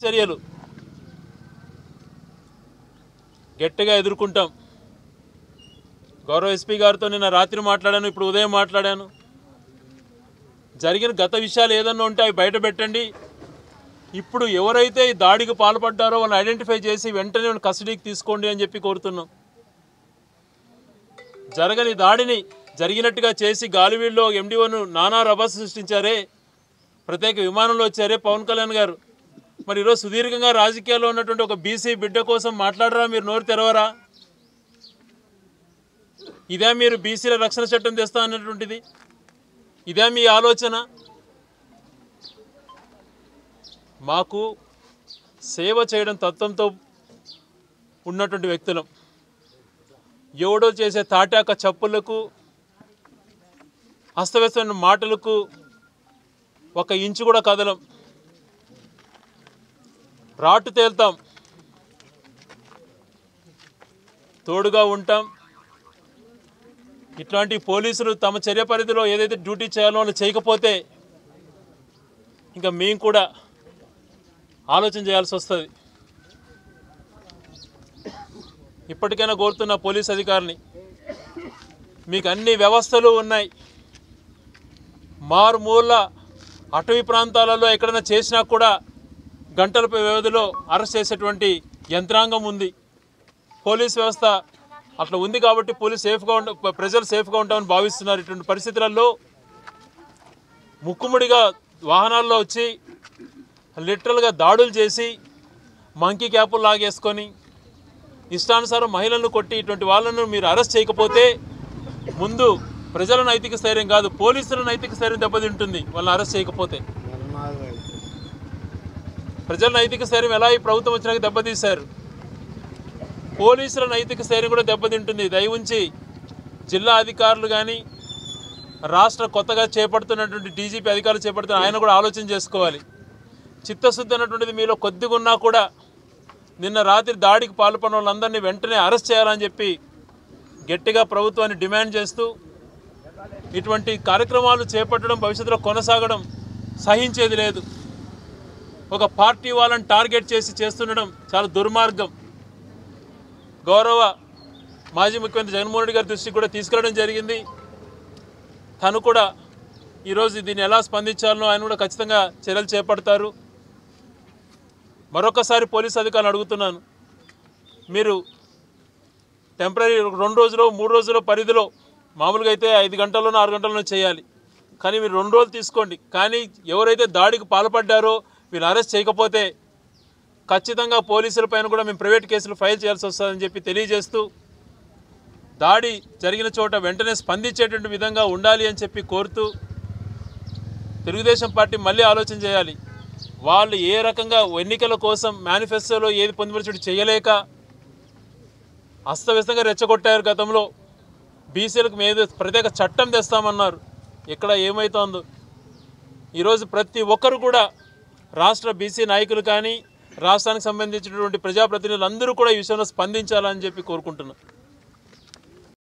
చర్యలు గట్టిగా ఎదుర్కొంటాం. గౌరవ ఎస్పీ గారితో నిన్న రాత్రి మాట్లాడాను, ఇప్పుడు ఉదయం మాట్లాడాను. జరిగిన గత విషయాలు ఏదన్నా ఉంటే అవి బయట పెట్టండి. ఇప్పుడు ఎవరైతే ఈ దాడికి పాల్పడ్డారో వాళ్ళని ఐడెంటిఫై చేసి వెంటనే కస్టడీకి తీసుకోండి అని చెప్పి కోరుతున్నాం. జరగని దాడిని జరిగినట్టుగా చేసి గాలివీడులో ఎండిఓను నానా రభస సృష్టించారే, ప్రత్యేక విమానంలో వచ్చారే పవన్ కళ్యాణ్ గారు. మరి ఈరోజు సుదీర్ఘంగా రాజకీయాల్లో ఉన్నటువంటి ఒక బీసీ బిడ్డ కోసం మాట్లాడరా? మీరు నోరు తెరవరా? ఇదే మీరు బీసీల రక్షణ చట్టం తెస్తా అన్నటువంటిది? ఇదే మీ ఆలోచన? మాకు సేవ చేయడం తత్వంతో ఉన్నటువంటి వ్యక్తులం. ఎవడో చేసే తాటాక చప్పులకు, అస్తవ్యస్తమైన మాటలకు ఒక ఇంచు కూడా కదలం. రాటు తేల్తాం, తోడుగా ఉంటాం. ఇట్లాంటి పోలీసులు తమ చర్య పరిధిలో ఏదైతే డ్యూటీ చేయాలో వాళ్ళు చేయకపోతే ఇంకా మేము కూడా ఆలోచన చేయాల్సి వస్తుంది. ఇప్పటికైనా కోరుతున్న పోలీస్ అధికారిని, మీకు అన్ని వ్యవస్థలు ఉన్నాయి. మారుమూల అటవీ ప్రాంతాలలో ఎక్కడైనా చేసినా కూడా గంటల వ్యవధిలో అరెస్ట్ చేసేటువంటి యంత్రాంగం ఉంది. పోలీస్ వ్యవస్థ అట్లా ఉంది కాబట్టి ప్రజలు సేఫ్గా ఉంటామని భావిస్తున్నారు. ఇటువంటి పరిస్థితులలో ముక్కుముడిగా వాహనాల్లో వచ్చి లిటరల్గా దాడులు చేసి మంకీ క్యాపులు లాగేసుకొని ఇష్టానుసారం మహిళలను కొట్టి ఇటువంటి వాళ్ళను మీరు అరెస్ట్ చేయకపోతే ముందు ప్రజల నైతిక స్థైర్యం కాదు, పోలీసుల నైతిక స్థైర్యం దెబ్బతింటుంది. వాళ్ళని అరెస్ట్ చేయకపోతే ప్రజల నైతిక స్థైర్యం ఎలా ఈ ప్రభుత్వం వచ్చినాక దెబ్బతీశారు, పోలీసుల నైతిక స్థైర్యం కూడా దెబ్బతింటుంది. దయవుంచి జిల్లా అధికారులు కానీ రాష్ట్ర కొత్తగా చేపడుతున్నటువంటి డీజీపీ అధికారులు చేపడుతున్న ఆయన కూడా ఆలోచన చేసుకోవాలి. చిత్తశుద్ధి అన్నటువంటిది మీలో కొద్దిగా ఉన్నా కూడా నిన్న రాత్రి దాడికి పాల్పడిన వాళ్ళందరినీ వెంటనే అరెస్ట్ చేయాలని చెప్పి గట్టిగా ప్రభుత్వాన్ని డిమాండ్ చేస్తూ ఇటువంటి కార్యక్రమాలు చేపట్టడం, భవిష్యత్తులో కొనసాగడం సహించేది లేదు. ఒక పార్టీ వాళ్ళని టార్గెట్ చేసి చేస్తుండడం చాలా దుర్మార్గం. గౌరవ మాజీ ముఖ్యమంత్రి జగన్మోహన్ రెడ్డి గారి దృష్టికి కూడా తీసుకెళ్ళడం జరిగింది. తను కూడా ఈరోజు దీన్ని ఎలా స్పందించాలనో ఆయన కూడా ఖచ్చితంగా చర్యలు చేపడతారు. మరొకసారి పోలీస్ అధికారులు అడుగుతున్నాను, మీరు టెంపరీ 2 రోజులు 3 రోజుల పరిధిలో మామూలుగా అయితే 5 గంటల్లోనో 6 గంటల్లోనో చేయాలి, కానీ మీరు 2 రోజులు తీసుకోండి. కానీ ఎవరైతే దాడికి పాల్పడ్డారో వీళ్ళు అరెస్ట్ చేయకపోతే ఖచ్చితంగా పోలీసుల పైన కూడా మేము ప్రైవేట్ కేసులు ఫైల్ చేయాల్సి వస్తుందని చెప్పి తెలియజేస్తూ, దాడి జరిగిన చోట వెంటనే స్పందించేటువంటి విధంగా ఉండాలి అని చెప్పి కోరుతూ, తెలుగుదేశం పార్టీ మళ్ళీ ఆలోచన చేయాలి. వాళ్ళు ఏ రకంగా ఎన్నికల కోసం మేనిఫెస్టోలో ఏది పొందుపరచడం చేయలేక అస్తవ్యస్తంగా రెచ్చగొట్టారు. గతంలో బీసీలకు మీద ప్రత్యేక చట్టం తెస్తామన్నారు, ఎక్కడ ఏమవుతోందో. ఈరోజు ప్రతి ఒక్కరు కూడా రాష్ట్ర బీసీ నాయకులు కానీ రాష్ట్రానికి సంబంధించినటువంటి ప్రజాప్రతినిధులు అందరూ కూడా ఈ విషయంలో స్పందించాలని చెప్పి కోరుకుంటున్నాను.